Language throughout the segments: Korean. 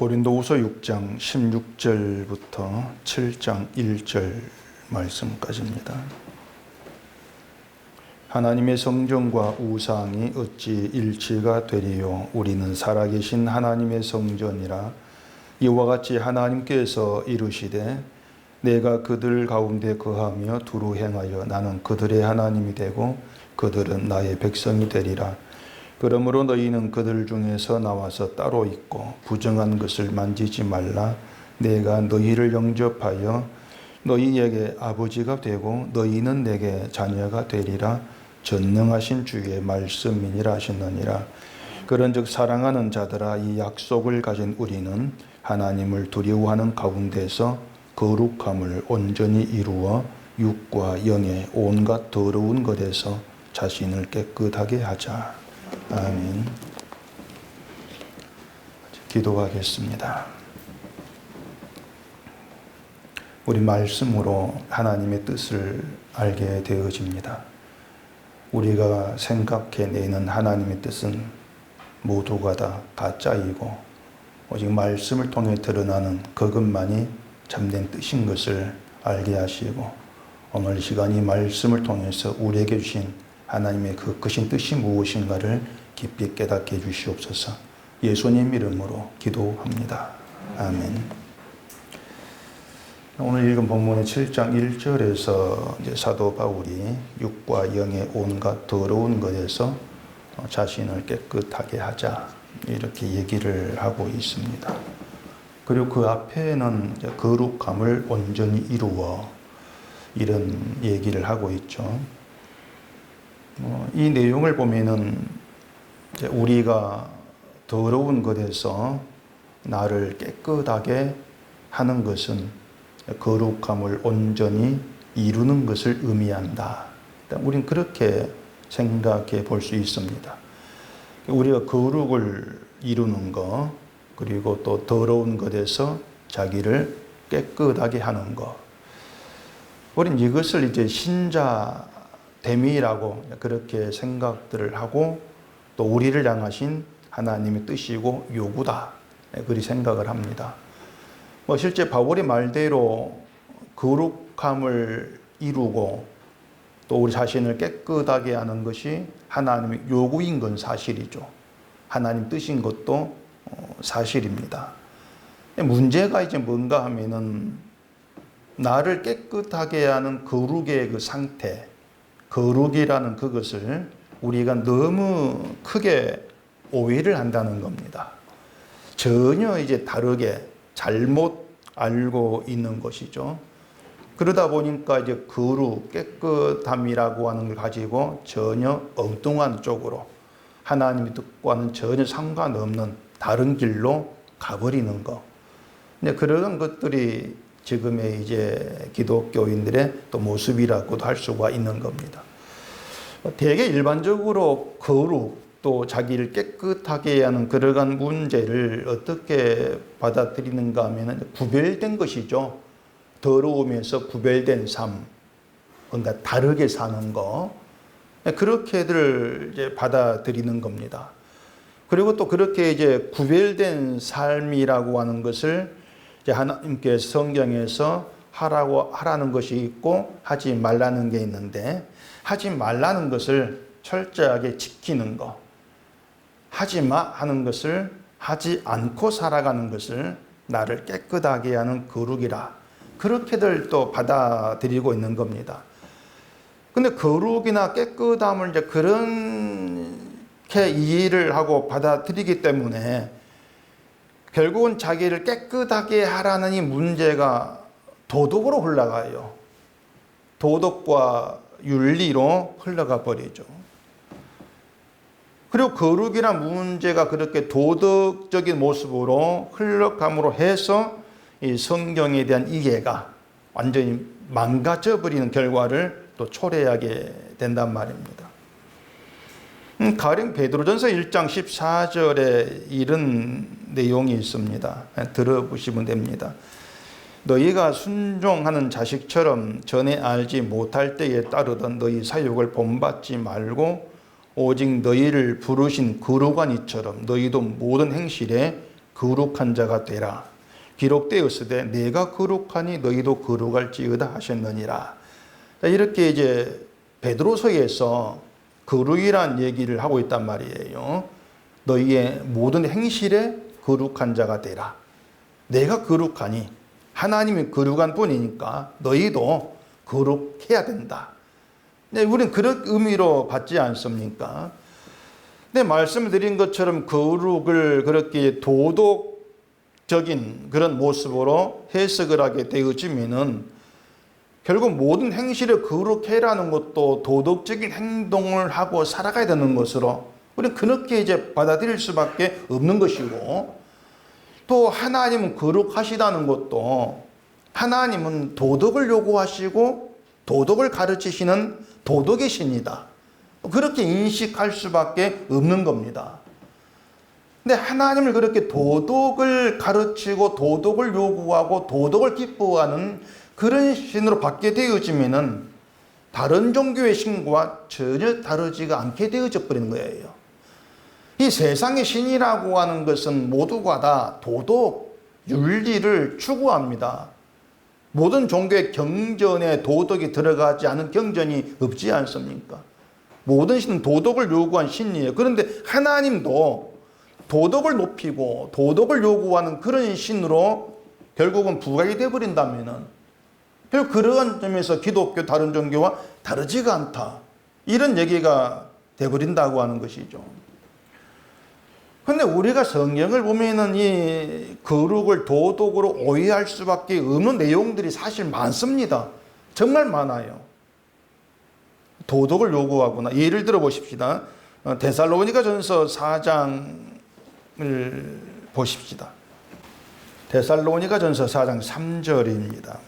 고린도후서 6장 16절부터 7장 1절 말씀까지입니다. 하나님의 성전과 우상이 어찌 일치가 되리요? 우리는 살아계신 하나님의 성전이라. 이와 같이 하나님께서 이르시되 내가 그들 가운데 거하며 두루 행하여 나는 그들의 하나님이 되고 그들은 나의 백성이 되리라. 그러므로 너희는 그들 중에서 나와서 따로 있고 부정한 것을 만지지 말라. 내가 너희를 영접하여 너희에게 아버지가 되고 너희는 내게 자녀가 되리라. 전능하신 주의 말씀이니라 하시느니라. 그런즉 사랑하는 자들아, 이 약속을 가진 우리는 하나님을 두려워하는 가운데서 거룩함을 온전히 이루어 육과 영의 온갖 더러운 것에서 자신을 깨끗하게 하자. 아멘. 기도하겠습니다. 우리 말씀으로 하나님의 뜻을 알게 되어집니다. 우리가 생각해내는 하나님의 뜻은 모두가 다 가짜이고 오직 말씀을 통해 드러나는 그것만이 참된 뜻인 것을 알게 하시고 오늘 이 시간 이 말씀을 통해서 우리에게 주신 하나님의 그 크신 뜻이 무엇인가를 깊이 깨닫게 해주시옵소서. 예수님 이름으로 기도합니다. 아멘. 오늘 읽은 본문의 7장 1절에서 이제 사도 바울이 육과 영의 온갖 더러운 것에서 자신을 깨끗하게 하자 이렇게 얘기를 하고 있습니다. 그리고 그 앞에는 이제 거룩함을 온전히 이루어 이런 얘기를 하고 있죠. 이 내용을 보면은 이제 우리가 더러운 것에서 나를 깨끗하게 하는 것은 거룩함을 온전히 이루는 것을 의미한다. 우리는 그렇게 생각해 볼 수 있습니다. 우리가 거룩을 이루는 것, 그리고 또 더러운 것에서 자기를 깨끗하게 하는 것. 우리는 이것을 이제 신자됨이라고 그렇게 생각들을 하고 또 우리를 향하신 하나님의 뜻이고 요구다. 그리 생각을 합니다. 실제 바울의 말대로 거룩함을 이루고 또 우리 자신을 깨끗하게 하는 것이 하나님의 요구인 건 사실이죠. 하나님 뜻인 것도 사실입니다. 문제가 이제 뭔가 하면은 나를 깨끗하게 하는 거룩의 그 상태, 거룩이라는 그것을 우리가 너무 크게 오해를 한다는 겁니다. 전혀 이제 다르게 잘못 알고 있는 것이죠. 그러다 보니까 이제 거룩, 깨끗함이라고 하는 걸 가지고 전혀 엉뚱한 쪽으로 하나님의 뜻과는 전혀 상관없는 다른 길로 가버리는 것. 그런 것들이 지금의 이제 기독교인들의 또 모습이라고도 할 수가 있는 겁니다. 되게 일반적으로 거룩, 또 자기를 깨끗하게 하는 그러한 문제를 어떻게 받아들이는가 하면 구별된 것이죠. 더러우면서 구별된 삶, 뭔가 다르게 사는 거, 그렇게들 이제 받아들이는 겁니다. 그리고 또 그렇게 이제 구별된 삶이라고 하는 것을 이제 하나님께서 성경에서 하라는 것이 있고 하지 말라는 게 있는데, 하지 말라는 것을 철저하게 지키는 거, 하지 마 하는 것을 하지 않고 살아가는 것을 나를 깨끗하게 하는 거룩이라 그렇게들 또 받아들이고 있는 겁니다. 근데 거룩이나 깨끗함을 이제 그렇게 이해를 하고 받아들이기 때문에 결국은 자기를 깨끗하게 하라는 이 문제가 도덕으로 흘러가요. 도덕과 윤리로 흘러가 버리죠. 그리고 거룩이란 문제가 그렇게 도덕적인 모습으로 흘러감으로 해서 이 성경에 대한 이해가 완전히 망가져버리는 결과를 또 초래하게 된단 말입니다. 가령 베드로전서 1장 14절에 이런 내용이 있습니다. 들어보시면 됩니다. 너희가 순종하는 자식처럼 전에 알지 못할 때에 따르던 너희 사육을 본받지 말고 오직 너희를 부르신 거룩한 이처럼 너희도 모든 행실에 거룩한 자가 되라. 기록되었으되 내가 거룩하니 너희도 거룩할지어다 하셨느니라. 이렇게 이제 베드로서에서 거룩이란 얘기를 하고 있단 말이에요. 너희의 모든 행실에 거룩한 자가 되라. 내가 거룩하니 하나님이 거룩한 분이니까 너희도 거룩해야 된다. 네, 우리는 그런 의미로 받지 않습니까? 네, 말씀을 드린 것처럼 거룩을 그렇게 도덕적인 그런 모습으로 해석을 하게 되어지면은 결국 모든 행실을 거룩해라는 것도 도덕적인 행동을 하고 살아가야 되는 것으로 우리는 그렇게 이제 받아들일 수밖에 없는 것이고, 또 하나님은 거룩하시다는 것도 하나님은 도덕을 요구하시고 도덕을 가르치시는 도덕의 신이다. 그렇게 인식할 수밖에 없는 겁니다. 근데 하나님을 그렇게 도덕을 가르치고 도덕을 요구하고 도덕을 기뻐하는 그런 신으로 받게 되어지면은 다른 종교의 신과 전혀 다르지가 않게 되어져 버리는 거예요. 이 세상의 신이라고 하는 것은 모두가 다 도덕, 윤리를 추구합니다. 모든 종교의 경전에 도덕이 들어가지 않은 경전이 없지 않습니까? 모든 신은 도덕을 요구한 신이에요. 그런데 하나님도 도덕을 높이고 도덕을 요구하는 그런 신으로 결국은 부각이 되어버린다면은 결국 그러한 점에서 기독교 다른 종교와 다르지가 않다. 이런 얘기가 되어버린다고 하는 것이죠. 그런데 우리가 성경을 보면은 이 거룩을 도덕으로 오해할 수밖에 없는 내용들이 사실 많습니다. 정말 많아요. 도덕을 요구하거나, 예를 들어 보십시다. 데살로니가 전서 4장을 보십시다. 데살로니가 전서 4장 3절입니다.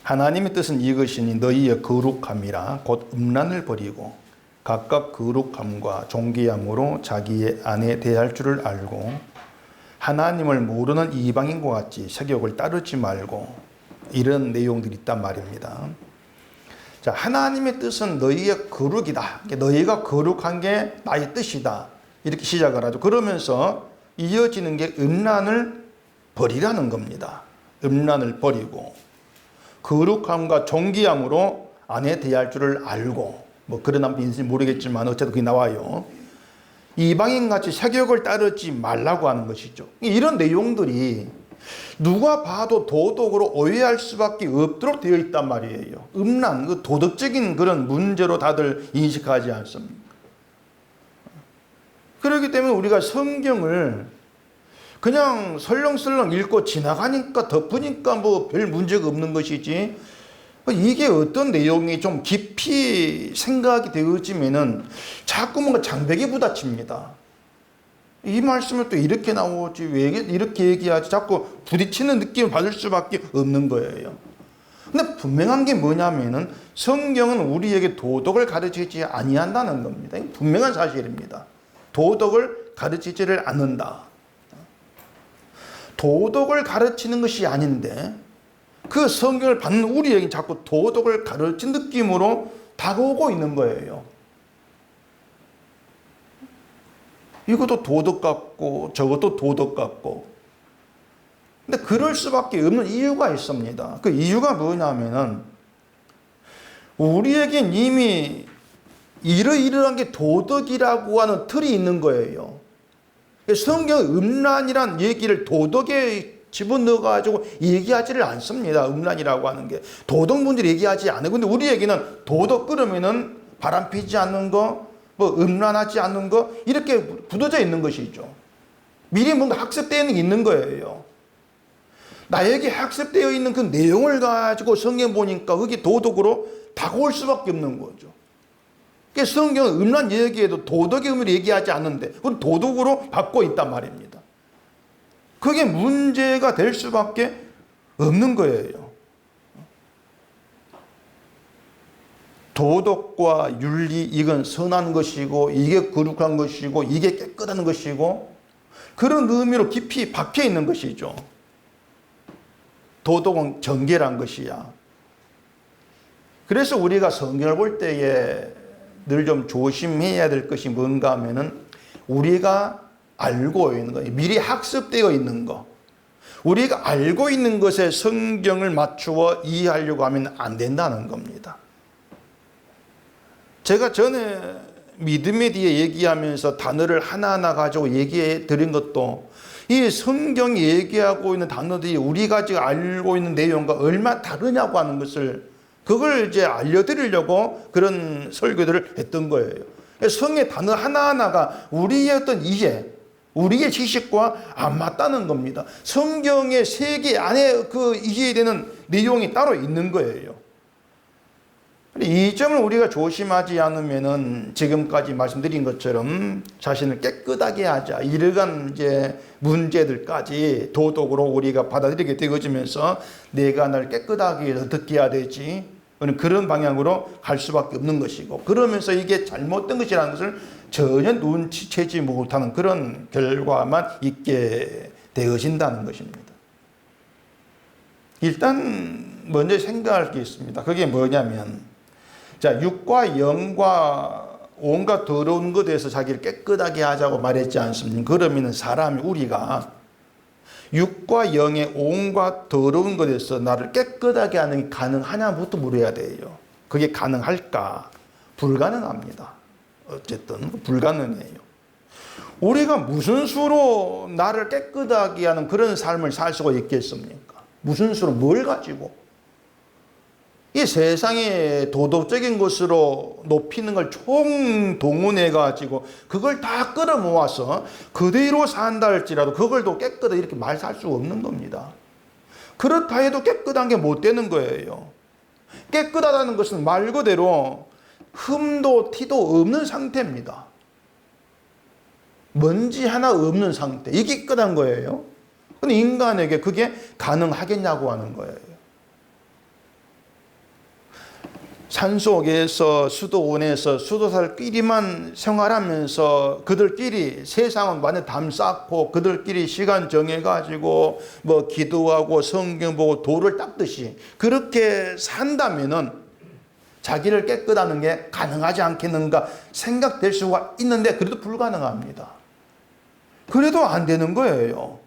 하나님의 뜻은 이것이니 너희의 거룩함이라 곧 음란을 버리고 각각 거룩함과 존귀함으로 자기의 아내 대할 줄을 알고 하나님을 모르는 이방인과 같이 색욕을 따르지 말고, 이런 내용들이 있단 말입니다. 자, 하나님의 뜻은 너희의 거룩이다. 너희가 거룩한 게 나의 뜻이다. 이렇게 시작을 하죠. 그러면서 이어지는 게 음란을 버리라는 겁니다. 음란을 버리고 거룩함과 존귀함으로 아내 대할 줄을 알고, 뭐 그런 남편인지 모르겠지만 어쨌든 그게 나와요. 이방인같이 색욕을 따르지 말라고 하는 것이죠. 이런 내용들이 누가 봐도 도덕으로 오해할 수밖에 없도록 되어 있단 말이에요. 음란, 그 도덕적인 그런 문제로 다들 인식하지 않습니까? 그렇기 때문에 우리가 성경을 그냥 설렁설렁 읽고 지나가니까 덮으니까 뭐 별 문제가 없는 것이지, 이게 어떤 내용이 좀 깊이 생각이 되어지면은 자꾸 뭔가 장벽에 부딪힙니다. 이 말씀을 또 이렇게 나오지, 왜 이렇게 얘기하지, 자꾸 부딪히는 느낌을 받을 수밖에 없는 거예요. 근데 분명한 게 뭐냐면은 성경은 우리에게 도덕을 가르치지 아니한다는 겁니다. 분명한 사실입니다. 도덕을 가르치지를 않는다. 도덕을 가르치는 것이 아닌데 그 성경을 받는 우리에게 자꾸 도덕을 가르친 느낌으로 다가오고 있는 거예요. 이것도 도덕 같고 저것도 도덕 같고. 근데 그럴 수밖에 없는 이유가 있습니다. 그 이유가 뭐냐면은 우리에겐 이미 이러이러한 게 도덕이라고 하는 틀이 있는 거예요. 성경 음란이란 얘기를 도덕에 집어넣어가지고 얘기하지를 않습니다. 음란이라고 하는 게 도덕 문제를 얘기하지 않아요. 근데 우리에게는 도덕 그러면은 바람 피지 않는 거, 뭐 음란하지 않는 거, 이렇게 굳어져 있는 것이죠. 미리 뭔가 학습되어 있는 거예요. 나에게 학습되어 있는 그 내용을 가지고 성경 보니까 그게 도덕으로 다가올 수밖에 없는 거죠. 그러니까 성경은 음란 얘기에도 도덕의 의미를 얘기하지 않는데 그건 도덕으로 받고 있단 말입니다. 그게 문제가 될 수밖에 없는 거예요. 도덕과 윤리, 이건 선한 것이고 이게 거룩한 것이고 이게 깨끗한 것이고 그런 의미로 깊이 박혀 있는 것이죠. 도덕은 정결한 것이야. 그래서 우리가 성경을 볼 때에 늘 좀 조심해야 될 것이 뭔가 하면은 우리가 알고 있는 거, 미리 학습되어 있는 거, 우리가 알고 있는 것에 성경을 맞추어 이해하려고 하면 안 된다는 겁니다. 제가 전에 믿음에 대해 얘기하면서 단어를 하나하나 가지고 얘기해 드린 것도 이 성경이 얘기하고 있는 단어들이 우리가 지금 알고 있는 내용과 얼마나 다르냐고 하는 것을 그걸 이제 알려드리려고 그런 설교들을 했던 거예요. 성의 단어 하나하나가 우리의 어떤 이해, 우리의 지식과 안 맞다는 겁니다. 성경의 세계 안에 그 이해되는 내용이 따로 있는 거예요. 이 점을 우리가 조심하지 않으면은 지금까지 말씀드린 것처럼 자신을 깨끗하게 하자, 이러한 이제 문제들까지 도덕으로 우리가 받아들이게 되어지면서 내가 날 깨끗하게 어떻게 해야 되지? 그런 방향으로 갈 수밖에 없는 것이고, 그러면서 이게 잘못된 것이라는 것을 전혀 눈치채지 못하는 그런 결과만 있게 되어진다는 것입니다. 일단 먼저 생각할 게 있습니다. 그게 뭐냐면, 자, 육과 영과 온갖 더러운 것에서 자기를 깨끗하게 하자고 말했지 않습니까? 그러면 사람이, 우리가 육과 영의 온갖 더러운 것에서 나를 깨끗하게 하는 게 가능하냐부터 물어야 돼요. 그게 가능할까? 불가능합니다. 어쨌든 불가능해요. 우리가 무슨 수로 나를 깨끗하게 하는 그런 삶을 살 수가 있겠습니까? 무슨 수로, 뭘 가지고? 이 세상의 도덕적인 것으로 높이는 걸 총동원해 가지고 그걸 다 끌어모아서 그대로 산다 할지라도 그걸 또 깨끗하게 이렇게 말 살 수 없는 겁니다. 그렇다 해도 깨끗한 게 못 되는 거예요. 깨끗하다는 것은 말 그대로 흠도 티도 없는 상태입니다. 먼지 하나 없는 상태, 이게 깨끗한 거예요. 근데 인간에게 그게 가능하겠냐고 하는 거예요. 산속에서 수도원에서 수도사들끼리만 생활하면서 그들끼리 세상은 완전 담쌓고 그들끼리 시간 정해가지고 뭐 기도하고 성경 보고 도를 닦듯이 그렇게 산다면은 자기를 깨끗하는 게 가능하지 않겠는가 생각될 수가 있는데, 그래도 불가능합니다. 그래도 안 되는 거예요.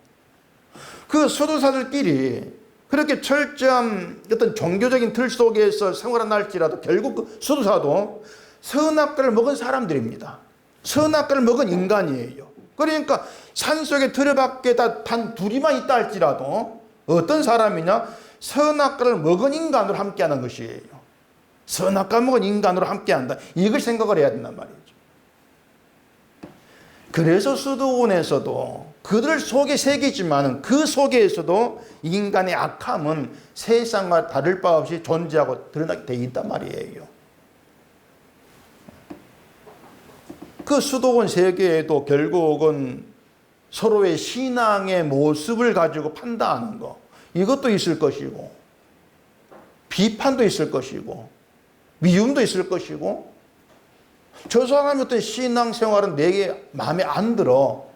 그 수도사들끼리 그렇게 철저한 어떤 종교적인 틀 속에서 생활한다 할지라도 결국 그 수도사도 선악과를 먹은 사람들입니다. 선악과를 먹은 인간이에요. 그러니까 산속에 들어밖에 단 둘이만 있다 할지라도 어떤 사람이냐? 선악과를 먹은 인간으로 함께하는 것이에요. 선악과 먹은 인간으로 함께한다, 이걸 생각을 해야 된단 말이죠. 그래서 수도원에서도 그들 속에 새기지만 그 속에서도 인간의 악함은 세상과 다를 바 없이 존재하고 드러나게 되어 있단 말이에요. 그 수도원 세계에도 결국은 서로의 신앙의 모습을 가지고 판단하는 거, 이것도 있을 것이고, 비판도 있을 것이고, 미움도 있을 것이고, 저 사람의 어떤 신앙생활은 내게 마음에 안 들어,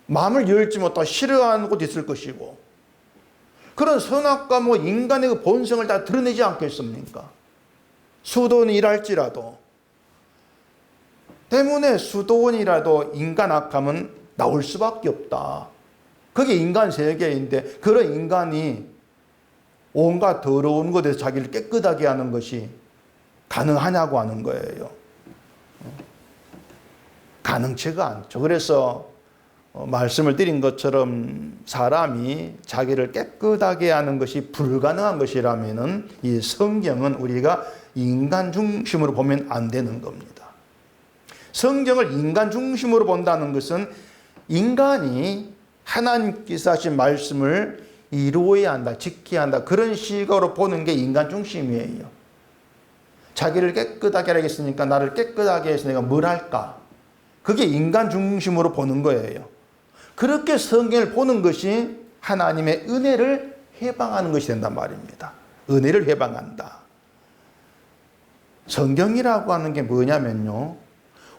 마음을 열지 못하고 싫어하는 것도 있을 것이고, 그런 선악과 뭐 인간의 그 본성을 다 드러내지 않겠습니까? 수도원이랄지라도. 때문에 수도원이라도 인간 악함은 나올 수밖에 없다. 그게 인간 세계인데, 그런 인간이 온갖 더러운 것에서 자기를 깨끗하게 하는 것이 가능하냐고 하는 거예요. 가능치가 않죠. 그래서 말씀을 드린 것처럼 사람이 자기를 깨끗하게 하는 것이 불가능한 것이라면은 이 성경은 우리가 인간 중심으로 보면 안 되는 겁니다. 성경을 인간 중심으로 본다는 것은 인간이 하나님께서 하신 말씀을 이루어야 한다, 지켜야 한다, 그런 시각으로 보는 게 인간 중심이에요. 자기를 깨끗하게 하겠으니까 나를 깨끗하게 해서 내가 뭘 할까? 그게 인간 중심으로 보는 거예요. 그렇게 성경을 보는 것이 하나님의 은혜를 해방하는 것이 된단 말입니다. 은혜를 해방한다. 성경이라고 하는 게 뭐냐면요,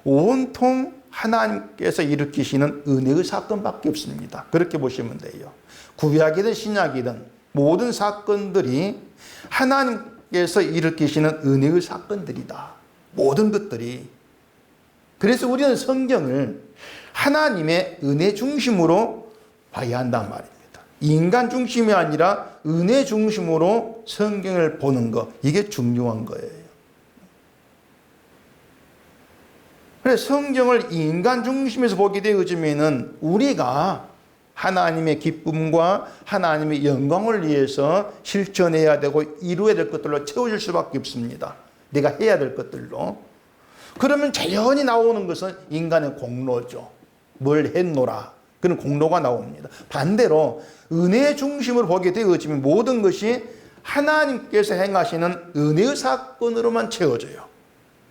온통 하나님께서 일으키시는 은혜의 사건밖에 없습니다. 그렇게 보시면 돼요. 구약이든 신약이든 모든 사건들이 하나님께서 일으키시는 은혜의 사건들이다. 모든 것들이. 그래서 우리는 성경을 하나님의 은혜 중심으로 봐야 한단 말입니다. 인간 중심이 아니라 은혜 중심으로 성경을 보는 것, 이게 중요한 거예요. 그래서 성경을 인간 중심에서 보게 되어지면은 우리가 하나님의 기쁨과 하나님의 영광을 위해서 실천해야 되고 이루어야 될 것들로 채워질 수밖에 없습니다. 내가 해야 될 것들로. 그러면 자연히 나오는 것은 인간의 공로죠. 뭘 했노라. 그런 공로가 나옵니다. 반대로 은혜 중심으로 보게 되어지면 모든 것이 하나님께서 행하시는 은혜의 사건으로만 채워져요.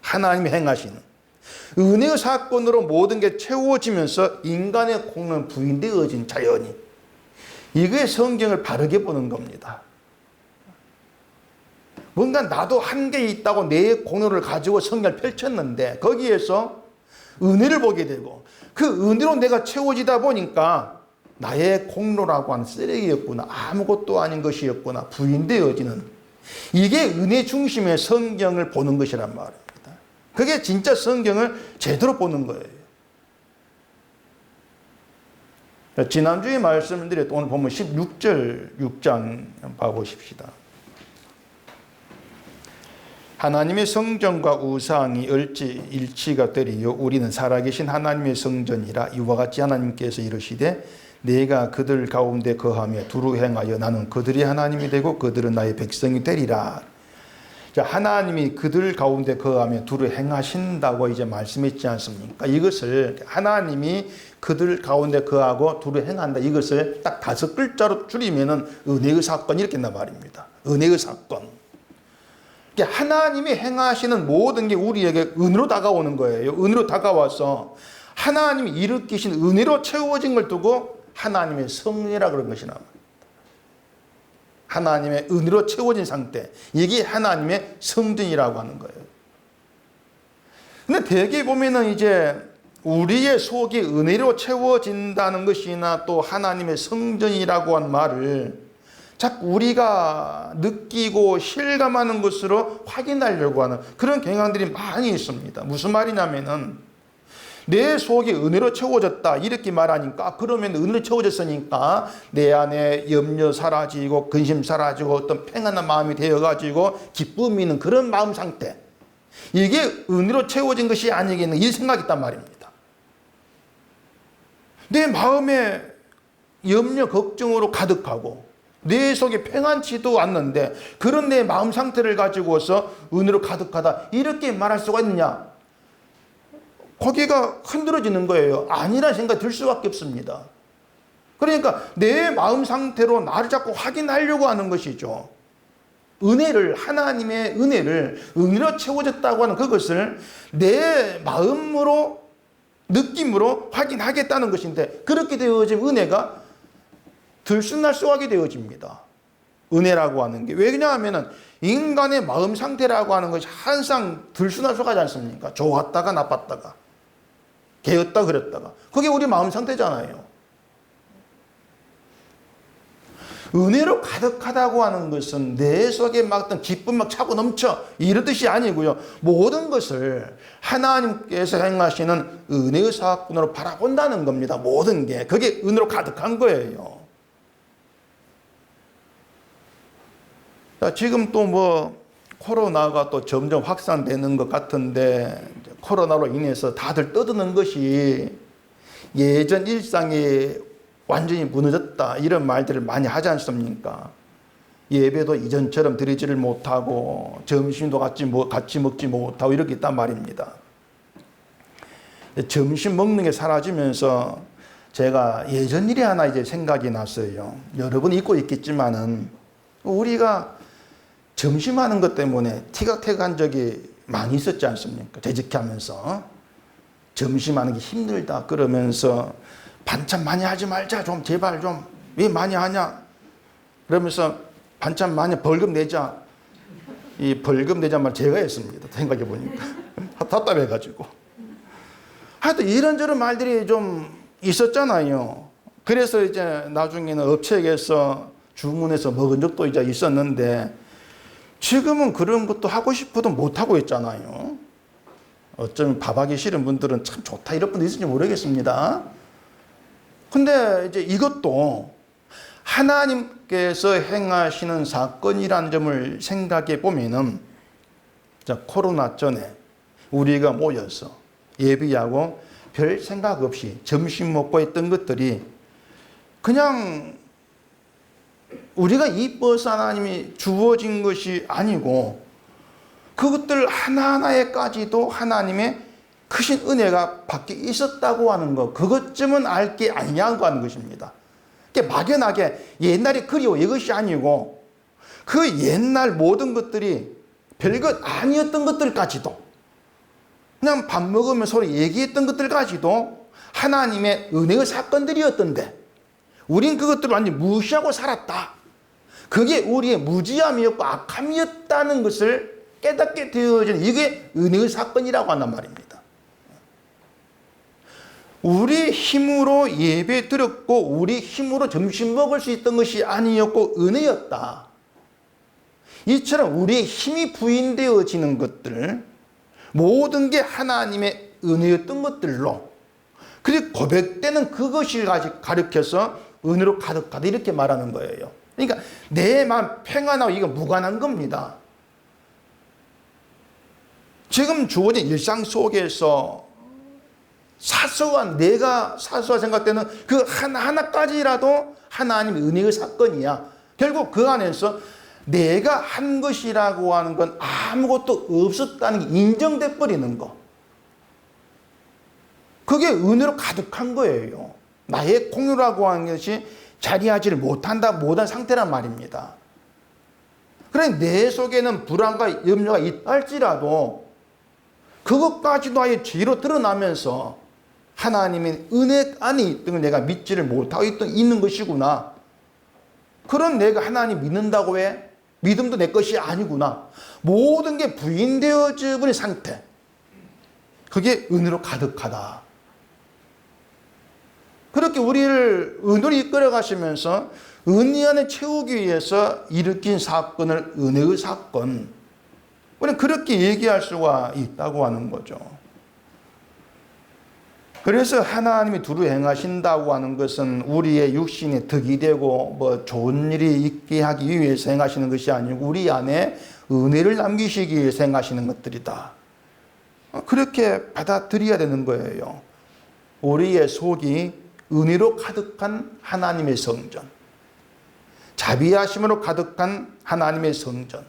하나님이 행하시는 은혜의 사건으로 모든 게 채워지면서 인간의 공로는 부인되어진 자연이. 이게 성경을 바르게 보는 겁니다. 뭔가 나도 한계 있다고 내 공로를 가지고 성경을 펼쳤는데 거기에서 은혜를 보게 되고 그 은혜로 내가 채워지다 보니까 나의 공로라고 하는 쓰레기였구나, 아무것도 아닌 것이었구나 부인되어지는, 이게 은혜 중심의 성경을 보는 것이란 말입니다. 그게 진짜 성경을 제대로 보는 거예요. 지난주에 말씀을 드렸던 오늘 보면 16절 6장 봐보십시다. 하나님의 성전과 우상이 어찌 일치가 되리요? 우리는 살아계신 하나님의 성전이라. 이와 같이 하나님께서 이르시되 내가 그들 가운데 거하며 두루 행하여 나는 그들이 하나님이 되고 그들은 나의 백성이 되리라. 자, 하나님이 그들 가운데 거하며 두루 행하신다고 이제 말씀했지 않습니까? 이것을 하나님이 그들 가운데 거하고 두루 행한다, 이것을 딱 5글자로 줄이면은 은혜의 사건 이렇게 한단 말입니다. 은혜의 사건. 하나님이 행하시는 모든 게 우리에게 은혜로 다가오는 거예요. 은혜로 다가와서 하나님이 일으키신 은혜로 채워진 걸 두고 하나님의 성례라 그런 것이나 하나님의 은혜로 채워진 상태, 이게 하나님의 성전이라고 하는 거예요. 근데 대개 보면은 이제 우리의 속이 은혜로 채워진다는 것이나 또 하나님의 성전이라고 한 말을 자꾸 우리가 느끼고 실감하는 것으로 확인하려고 하는 그런 경향들이 많이 있습니다. 무슨 말이냐면은 내 속이 은혜로 채워졌다 이렇게 말하니까, 그러면 은혜로 채워졌으니까 내 안에 염려 사라지고 근심 사라지고 어떤 평안한 마음이 되어가지고 기쁨이 있는 그런 마음 상태, 이게 은혜로 채워진 것이 아니겠는 이 생각이 있단 말입니다. 내 마음에 염려 걱정으로 가득하고 내 속에 평안치도 않는데 그런 내 마음 상태를 가지고서 은혜로 가득하다 이렇게 말할 수가 있느냐? 거기가 흔들어지는 거예요. 아니라는 생각이 들 수밖에 없습니다. 그러니까 내 마음 상태로 나를 자꾸 확인하려고 하는 것이죠. 은혜를, 하나님의 은혜를 은혜로 채워졌다고 하는 그것을 내 마음으로, 느낌으로 확인하겠다는 것인데, 그렇게 되어지면 은혜가 들쑥날쑥하게 되어집니다. 은혜라고 하는 게. 왜냐하면 인간의 마음 상태라고 하는 것이 항상 들쑥날쑥하지 않습니까? 좋았다가 나빴다가, 개였다 그랬다가. 그게 우리 마음 상태잖아요. 은혜로 가득하다고 하는 것은 내 속에 막 어떤 기쁨 막 차고 넘쳐 이런 뜻이 아니고요. 모든 것을 하나님께서 행하시는 은혜의 사건으로 바라본다는 겁니다. 모든 게. 그게 은혜로 가득한 거예요. 지금 또 뭐 코로나가 또 점점 확산되는 것 같은데, 코로나로 인해서 다들 떠드는 것이 예전 일상이 완전히 무너졌다 이런 말들을 많이 하지 않습니까? 예배도 이전처럼 드리지를 못하고 점심도 같이 먹지 못하고 이렇게 있단 말입니다. 점심 먹는 게 사라지면서 제가 예전 일이 하나 이제 생각이 났어요. 여러분 잊고 있겠지만은 우리가 점심하는 것 때문에 티격태격한 적이 많이 있었지 않습니까? 재직하면서 점심하는 게 힘들다 그러면서 반찬 많이 하지 말자, 좀 제발 좀 왜 많이 하냐 그러면서 반찬 많이 벌금 내자. 이 벌금 내자 말 제가 했습니다. 생각해 보니까 답답해가지고. 하여튼 이런저런 말들이 좀 있었잖아요. 그래서 이제 나중에는 업체에서 주문해서 먹은 적도 이제 있었는데, 지금은 그런 것도 하고 싶어도 못하고 있잖아요. 어쩌면 밥하기 싫은 분들은 참 좋다 이런 분도 있을지 모르겠습니다. 근데 이제 이것도 하나님께서 행하시는 사건이라는 점을 생각해 보면은, 자, 코로나 전에 우리가 모여서 예비하고 별 생각 없이 점심 먹고 했던 것들이 그냥 우리가 이뻐서 하나님이 주어진 것이 아니고 그것들 하나하나에까지도 하나님의 크신 은혜가 밖에 있었다고 하는 것, 그것쯤은 알 게 아니냐고 하는 것입니다. 막연하게 옛날이 그리워 이것이 아니고 그 옛날 모든 것들이 별것 아니었던 것들까지도, 그냥 밥 먹으면 서로 얘기했던 것들까지도 하나님의 은혜의 사건들이었던데 우린 그것들을 완전히 무시하고 살았다. 그게 우리의 무지함이었고 악함이었다는 것을 깨닫게 되어진, 이게 은혜의 사건이라고 한단 말입니다. 우리 힘으로 예배 드렸고 우리 힘으로 점심 먹을 수 있던 것이 아니었고 은혜였다. 이처럼 우리의 힘이 부인되어지는 것들, 모든 게 하나님의 은혜였던 것들로, 그리고 고백되는 그것을 가르쳐서 은혜로 가득하다 이렇게 말하는 거예요. 그러니까 내 마음 평안하고 이거 무관한 겁니다. 지금 주어진 일상 속에서 사소한, 내가 사소한 생각되는 그 하나하나까지라도 하나님의 은혜의 사건이야. 결국 그 안에서 내가 한 것이라고 하는 건 아무것도 없었다는 게 인정돼 버리는 거. 그게 은혜로 가득한 거예요. 나의 공유라고 하는 것이 자리하지를 못한 상태란 말입니다. 그러니 내 속에는 불안과 염려가 있다 할지라도 그것까지도 아예 죄로 드러나면서 하나님의 은혜 안에 있던 걸 내가 믿지를 못하고 있는 것이구나. 그런 내가 하나님 믿는다고 해? 믿음도 내 것이 아니구나. 모든 게 부인되어져 버린 상태. 그게 은혜로 가득하다. 그렇게 우리를 은혜로 이끌어 가시면서 은혜 안에 채우기 위해서 일으킨 사건을 은혜의 사건, 우리는 그렇게 얘기할 수가 있다고 하는 거죠. 그래서 하나님이 두루 행하신다고 하는 것은 우리의 육신에 덕이 되고 뭐 좋은 일이 있게 하기 위해서 행하시는 것이 아니고 우리 안에 은혜를 남기시기 위해서 행하시는 것들이다. 그렇게 받아들여야 되는 거예요. 우리의 속이 은혜로 가득한 하나님의 성전, 자비하심으로 가득한 하나님의 성전,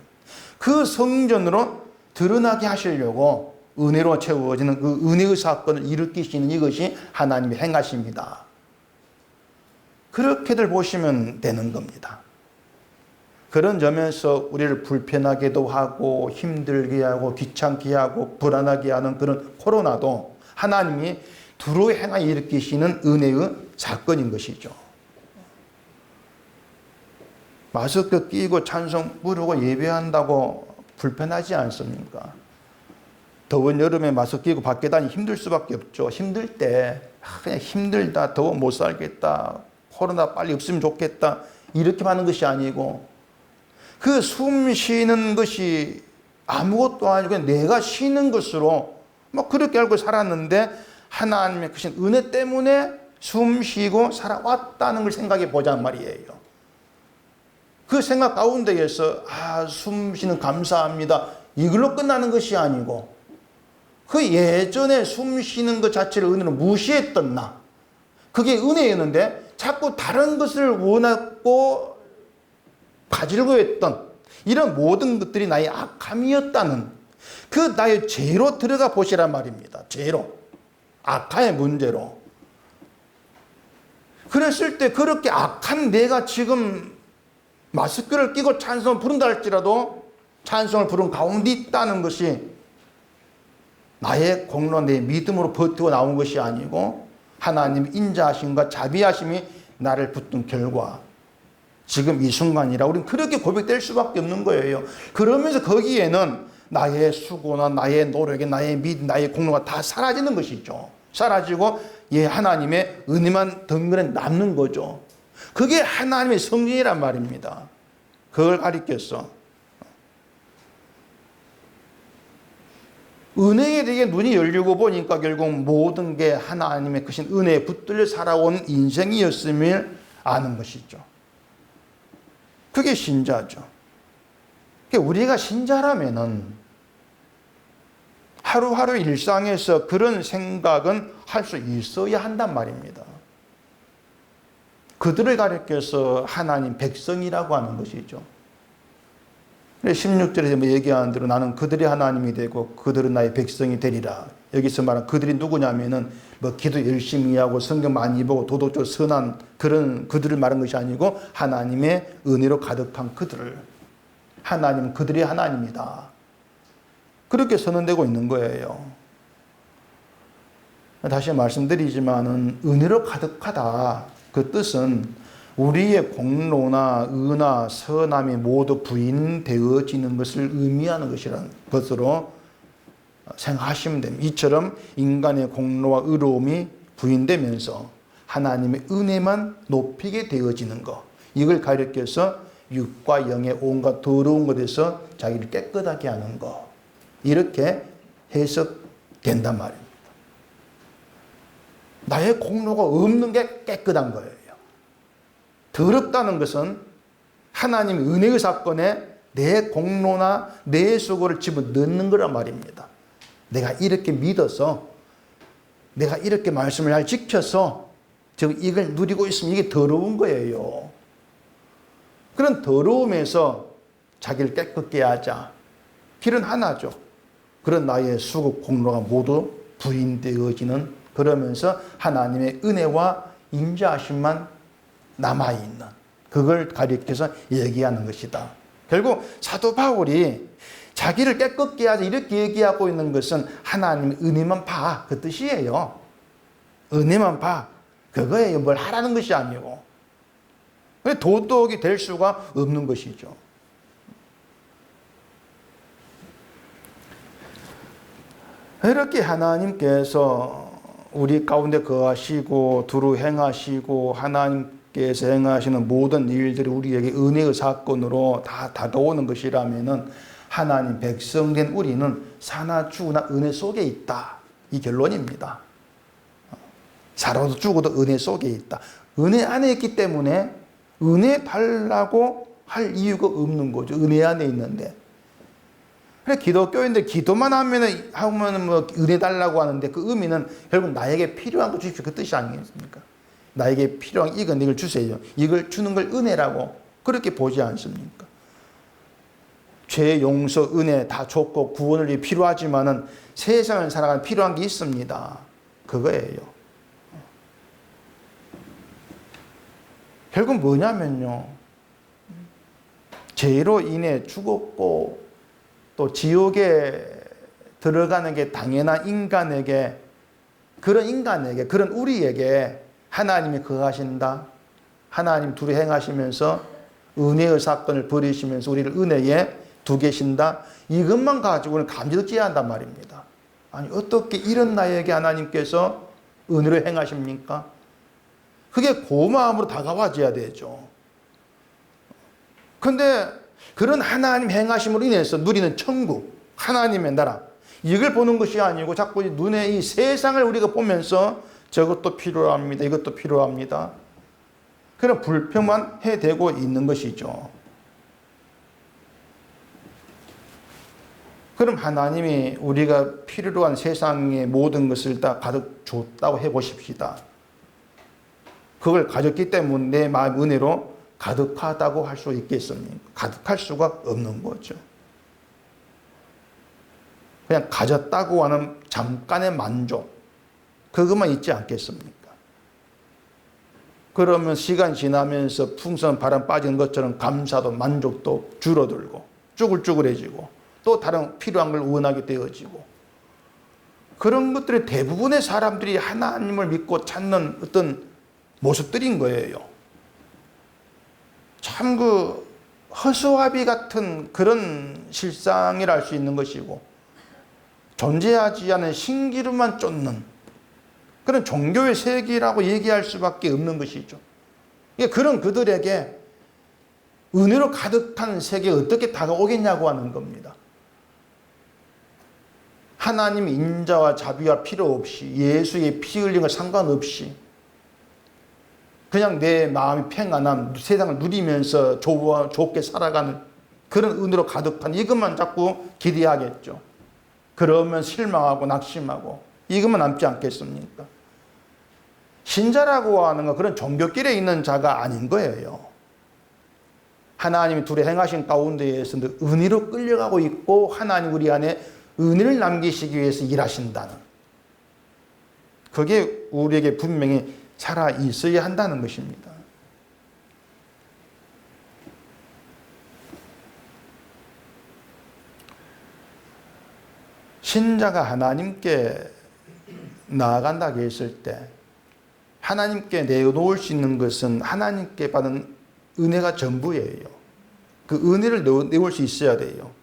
그 성전으로 드러나게 하시려고 은혜로 채워지는 그 은혜의 사건을 일으키시는 이것이 하나님의 행하십니다. 그렇게들 보시면 되는 겁니다. 그런 점에서 우리를 불편하게도 하고 힘들게 하고 귀찮게 하고 불안하게 하는 그런 코로나도 하나님이 두루 행하여 일으키시는 은혜의 사건인 것이죠. 마스크 끼고 찬송 부르고 예배한다고 불편하지 않습니까? 더운 여름에 마스크 끼고 밖에 다니기 힘들 수밖에 없죠. 힘들 때 그냥 힘들다, 더워 못 살겠다, 코로나 빨리 없으면 좋겠다 이렇게 하는 것이 아니고 그 숨 쉬는 것이 아무것도 아니고 그냥 내가 쉬는 것으로 막 그렇게 알고 살았는데 하나님의 크신 은혜 때문에 숨 쉬고 살아왔다는 걸 생각해 보자는 말이에요. 그 생각 가운데에서 숨 쉬는 감사합니다 이걸로 끝나는 것이 아니고 그 예전에 숨 쉬는 것 자체를 은혜로 무시했던 나, 그게 은혜였는데 자꾸 다른 것을 원하고 가지려고 했던 이런 모든 것들이 나의 악함이었다는 그 나의 죄로 들어가 보시란 말입니다. 죄로, 악함의 문제로. 그랬을 때 그렇게 악한 내가 지금 마스크를 끼고 찬송을 부른다 할지라도 찬송을 부른 가운데 있다는 것이 나의 공로, 내 믿음으로 버티고 나온 것이 아니고 하나님의 인자하심과 자비하심이 나를 붙든 결과 지금 이 순간이라 우리는 그렇게 고백될 수밖에 없는 거예요. 그러면서 거기에는 나의 수고나 나의 노력에 나의 믿음, 나의 공로가 다 사라지는 것이죠. 사라지고 하나님의 은혜만 덩그레 남는 거죠. 그게 하나님의 성전이란 말입니다. 그걸 가리켰어. 은혜에 대해 눈이 열리고 보니까 결국 모든 게 하나님의 크신 은혜에 붙들려 살아온 인생이었음을 아는 것이죠. 그게 신자죠. 우리가 신자라면은 하루하루 일상에서 그런 생각은 할 수 있어야 한단 말입니다. 그들을 가리켜서 하나님 백성이라고 하는 것이죠. 16절에서 뭐 얘기하는 대로 나는 그들이 하나님이 되고 그들은 나의 백성이 되리라. 여기서 말한 그들이 누구냐면은 뭐 기도 열심히 하고 성경 많이 보고 도덕적으로 선한 그런 그들을 말한 것이 아니고 하나님의 은혜로 가득한 그들을. 하나님은 그들이 하나님이다. 그렇게 선언되고 있는 거예요. 다시 말씀드리지만은 은혜로 가득하다. 그 뜻은 우리의 공로나 의나 선함이 모두 부인되어지는 것을 의미하는 것이라는 것으로 생각하시면 됩니다. 이처럼 인간의 공로와 의로움이 부인되면서 하나님의 은혜만 높이게 되어지는 것. 이걸 가리켜서 육과 영의 온갖 더러운 것에서 자기를 깨끗하게 하는 것. 이렇게 해석된단 말입니다. 나의 공로가 없는 게 깨끗한 거예요. 더럽다는 것은 하나님의 은혜의 사건에 내 공로나 내 수고를 집어넣는 거란 말입니다. 내가 이렇게 믿어서 내가 이렇게 말씀을 잘 지켜서 즉 이걸 누리고 있으면 이게 더러운 거예요. 그런 더러움에서 자기를 깨끗게 하자. 길은 하나죠. 그런 나의 수고 공로가 모두 부인되어지는 그러면서 하나님의 은혜와 인자하심만 남아있는 그걸 가리켜서 얘기하는 것이다. 결국 사도 바울이 자기를 깨끗게 하자 이렇게 얘기하고 있는 것은 하나님의 은혜만 봐. 그 뜻이에요. 은혜만 봐. 그거예요. 뭘 하라는 것이 아니고. 도덕이 될 수가 없는 것이죠. 이렇게 하나님께서 우리 가운데 거하시고 두루 행하시고 하나님께서 행하시는 모든 일들이 우리에게 은혜의 사건으로 다 다가오는 것이라면은 하나님 백성된 우리는 사나 죽으나 은혜 속에 있다. 이 결론입니다. 살아도 죽어도 은혜 속에 있다. 은혜 안에 있기 때문에 은혜 달라고 할 이유가 없는 거죠. 은혜 안에 있는데. 그래 기독교인들 기도만 하면은 뭐 은혜 달라고 하는데 그 의미는 결국 나에게 필요한 거 주십시오. 그 뜻이 아니겠습니까? 나에게 필요한 이걸 주세요. 이걸 주는 걸 은혜라고 그렇게 보지 않습니까? 죄 용서, 은혜 다 좋고 구원을 위해 필요하지만은 세상을 살아가는 필요한 게 있습니다. 그거예요. 결국 뭐냐면요. 죄로 인해 죽었고 또 지옥에 들어가는 게 당연한 인간에게 그런 우리에게 하나님이 거하신다. 하나님 둘이 행하시면서 은혜의 사건을 벌이시면서 우리를 은혜에 두 계신다. 이것만 가지고는 감격해야 한단 말입니다. 아니 어떻게 이런 나에게 하나님께서 은혜를 행하십니까? 그게 고마움으로 다가와줘야 되죠. 근데 그런 하나님 행하심으로 인해서 누리는 천국, 하나님의 나라 이걸 보는 것이 아니고 자꾸 눈에 이 세상을 우리가 보면서 저것도 필요합니다. 이것도 필요합니다. 그런 불평만 해대고 있는 것이죠. 그럼 하나님이 우리가 필요로 한 세상의 모든 것을 다 가득 줬다고 해보십시다. 그걸 가졌기 때문에 내 마음 은혜로 가득하다고 할 수 있겠습니까? 가득할 수가 없는 거죠. 그냥 가졌다고 하는 잠깐의 만족, 그것만 있지 않겠습니까? 그러면 시간 지나면서 풍성한 바람 빠지는 것처럼 감사도 만족도 줄어들고 쭈글쭈글해지고 또 다른 필요한 걸 원하게 되어지고 그런 것들이 대부분의 사람들이 하나님을 믿고 찾는 어떤 모습들인 거예요. 참 그 허수아비 같은 그런 실상이라 할 수 있는 것이고 존재하지 않은 신기루만 쫓는 그런 종교의 세계라고 얘기할 수밖에 없는 것이죠. 그런 그들에게 은혜로 가득한 세계가 어떻게 다가오겠냐고 하는 겁니다. 하나님 인자와 자비와 필요 없이 예수의 피 흘린 것 상관없이 그냥 내 마음이 평안함, 세상을 누리면서 좋게 살아가는 그런 은혜로 가득한 이것만 자꾸 기대하겠죠. 그러면 실망하고 낙심하고 이것만 남지 않겠습니까? 신자라고 하는 건 그런 종교길에 있는 자가 아닌 거예요. 하나님이 둘이 행하신 가운데에서 은혜로 끌려가고 있고 하나님 우리 안에 은혜를 남기시기 위해서 일하신다는, 그게 우리에게 분명히 살아 있어야 한다는 것입니다. 신자가 하나님께 나아간다고 했을 때 하나님께 내놓을 수 있는 것은 하나님께 받은 은혜가 전부예요. 그 은혜를 내올 수 있어야 돼요.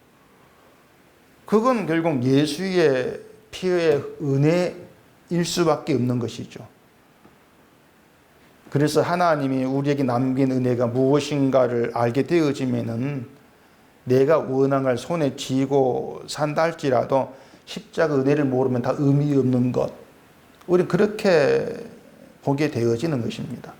그건 결국 예수의 피의 은혜일 수밖에 없는 것이죠. 그래서 하나님이 우리에게 남긴 은혜가 무엇인가를 알게 되어지면은 내가 원앙을 손에 쥐고 산다 할지라도 십자가 은혜를 모르면 다 의미 없는 것, 우리 그렇게 보게 되어지는 것입니다.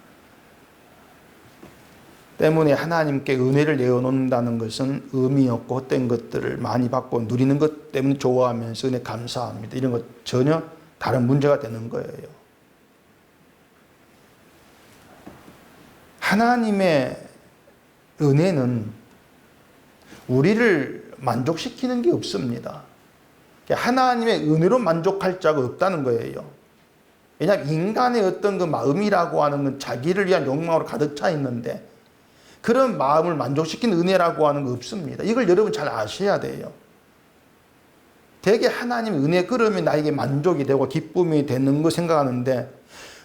때문에 하나님께 은혜를 내어놓는다는 것은 의미 없고 헛된 것들을 많이 받고 누리는 것 때문에 좋아하면서 은혜 감사합니다, 이런 것 전혀 다른 문제가 되는 거예요. 하나님의 은혜는 우리를 만족시키는 게 없습니다. 하나님의 은혜로 만족할 자가 없다는 거예요. 왜냐하면 인간의 어떤 그 마음이라고 하는 건 자기를 위한 욕망으로 가득 차 있는데 그런 마음을 만족시키는 은혜라고 하는 거 없습니다. 이걸 여러분 잘 아셔야 돼요. 되게 하나님의 은혜 그러면 나에게 만족이 되고 기쁨이 되는 거 생각하는데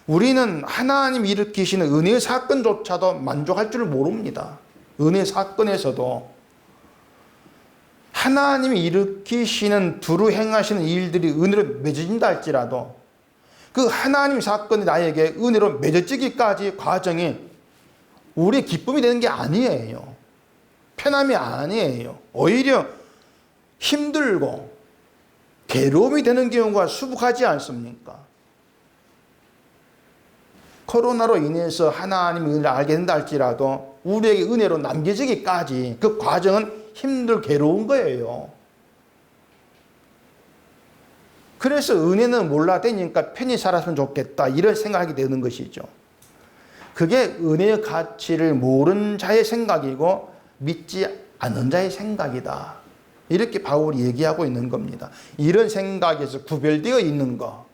우리는 하나님 일으키시는 은혜의 사건조차도 만족할 줄 모릅니다. 은혜 사건에서도 하나님이 일으키시는 두루 행하시는 일들이 은혜로 맺어진다 할지라도 그 하나님 사건이 나에게 은혜로 맺어지기까지 과정이 우리의 기쁨이 되는 게 아니에요. 편함이 아니에요. 오히려 힘들고 괴로움이 되는 경우가 수북하지 않습니까? 코로나로 인해서 하나님의 은혜를 알게 된다 할지라도 우리에게 은혜로 남겨지기까지 그 과정은 힘들 괴로운 거예요. 그래서 은혜는 몰라대니까 편히 살았으면 좋겠다 이런 생각이 되는 것이죠. 그게 은혜의 가치를 모르는 자의 생각이고 믿지 않는 자의 생각이다, 이렇게 바울이 얘기하고 있는 겁니다. 이런 생각에서 구별되어 있는 것,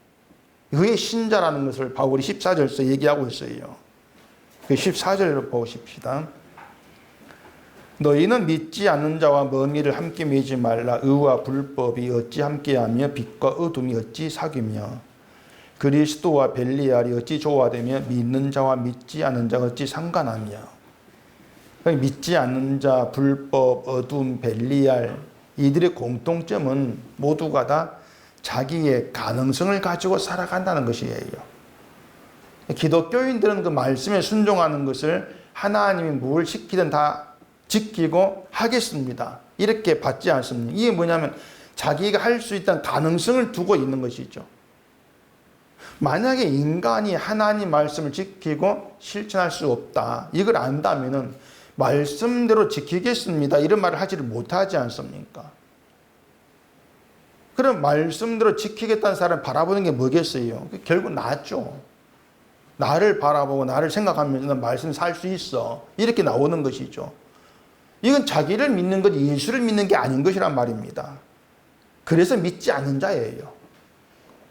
그게 신자라는 것을 바울이 14절에서 얘기하고 있어요. 그 14절을 보십시다. 너희는 믿지 않는 자와 먼 일을 함께 맺지 말라. 의와 불법이 어찌 함께하며 빛과 어둠이 어찌 사귀며 그리스도와 벨리알이 어찌 조화되며 믿는 자와 믿지 않는 자가 어찌 상관하며. 믿지 않는 자, 불법, 어둠, 벨리알, 이들의 공통점은 모두가 다 자기의 가능성을 가지고 살아간다는 것이에요. 기독교인들은 그 말씀에 순종하는 것을 하나님이 뭘 시키든 다 지키고 하겠습니다, 이렇게 받지 않습니다. 이게 뭐냐면 자기가 할 수 있다는 가능성을 두고 있는 것이죠. 만약에 인간이 하나님 말씀을 지키고 실천할 수 없다, 이걸 안다면은 말씀대로 지키겠습니다 이런 말을 하지를 못하지 않습니까? 그럼 말씀대로 지키겠다는 사람을 바라보는 게 뭐겠어요? 결국 나죠. 나를 바라보고 나를 생각하면서 말씀 살 수 있어, 이렇게 나오는 것이죠. 이건 자기를 믿는 것, 예수를 믿는 게 아닌 것이란 말입니다. 그래서 믿지 않는 자예요.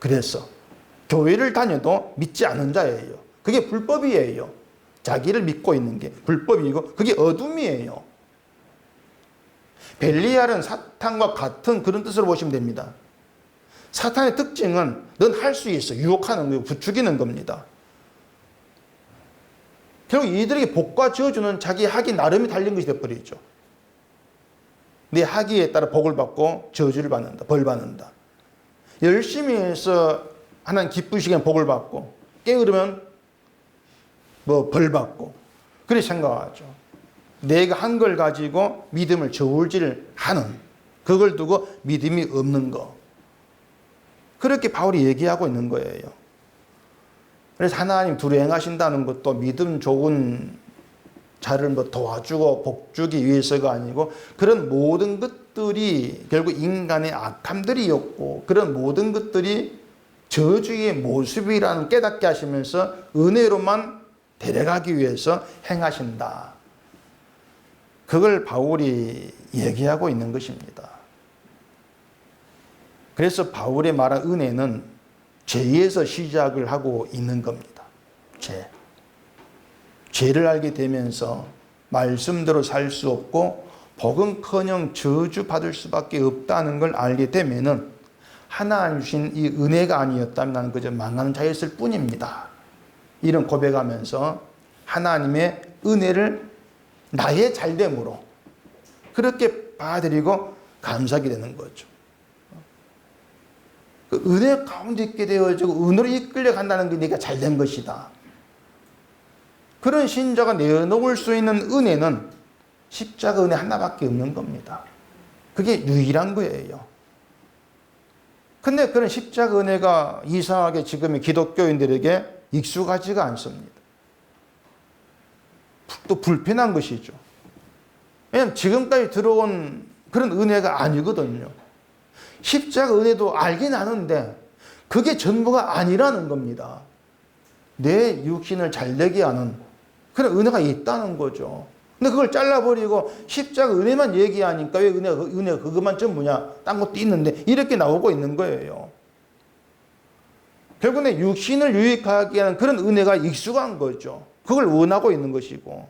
그래서 교회를 다녀도 믿지 않는 자예요. 그게 불법이에요. 자기를 믿고 있는 게 불법이고 그게 어둠이에요. 벨리알은 사탄과 같은 그런 뜻으로 보시면 됩니다. 사탄의 특징은 넌 할 수 있어, 유혹하는 거고 부추기는 겁니다. 결국 이들에게 복과 저주는 자기 학이 나름이 달린 것이 되어버리죠. 내 학위에 따라 복을 받고 저주를 받는다, 벌 받는다. 열심히 해서 하나님 기쁘시게 복을 받고 게으르면 벌 받고 그렇게 생각하죠. 내가 한 걸 가지고 믿음을 저울질 하는, 그걸 두고 믿음이 없는 거. 그렇게 바울이 얘기하고 있는 거예요. 그래서 하나님 둘이 행하신다는 것도 믿음 좋은 자를 뭐 도와주고 복주기 위해서가 아니고 그런 모든 것들이 결국 인간의 악함들이었고 그런 모든 것들이 저주의 모습이라는 깨닫게 하시면서 은혜로만 데려가기 위해서 행하신다. 그걸 바울이 얘기하고 있는 것입니다. 그래서 바울의 말한 은혜는 죄에서 시작을 하고 있는 겁니다. 죄를 알게 되면서 말씀대로 살 수 없고 복음커녕 저주받을 수밖에 없다는 걸 알게 되면은 하나님 주신 이 은혜가 아니었다면 나는 그저 망하는 자였을 뿐입니다. 이런 고백하면서 하나님의 은혜를 나의 잘됨으로 그렇게 받아들이고 감사하게 되는 거죠. 그 은혜 가운데 있게 되어지고 은혜로 이끌려 간다는 게 네가 잘된 것이다. 그런 신자가 내놓을 수 있는 은혜는 십자가 은혜 하나밖에 없는 겁니다. 그게 유일한 거예요. 근데 그런 십자가 은혜가 이상하게 지금의 기독교인들에게 익숙하지가 않습니다. 또 불편한 것이죠. 왜냐하면 지금까지 들어온 그런 은혜가 아니거든요. 십자가 은혜도 알긴 아는데 그게 전부가 아니라는 겁니다. 내 육신을 잘되게 하는 그런 은혜가 있다는 거죠. 근데 그걸 잘라버리고 십자가 은혜만 얘기하니까 왜 은혜가 그것만 전부냐? 딴 것도 있는데 이렇게 나오고 있는 거예요. 결국에 육신을 유익하게 하는 그런 은혜가 익숙한 거죠. 그걸 원하고 있는 것이고.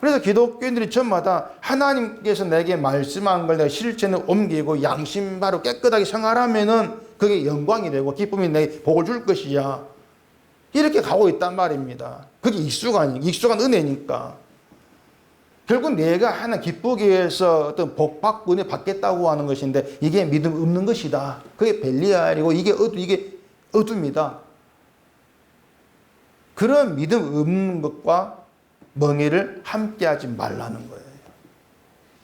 그래서 기독교인들이 전마다 하나님께서 내게 말씀한 걸 내가 실천에 옮기고 양심 바로 깨끗하게 생활하면은 그게 영광이 되고 기쁨이 내게 복을 줄 것이야. 이렇게 가고 있단 말입니다. 그게 익숙한 은혜니까. 결국 내가 하나 기쁘기 위해서 어떤 복 받고 은혜 받겠다고 하는 것인데 이게 믿음 없는 것이다. 그게 벨리알이고 이게 어둠이다. 그런 믿음 없는 것과 멍해를 함께하지 말라는 거예요.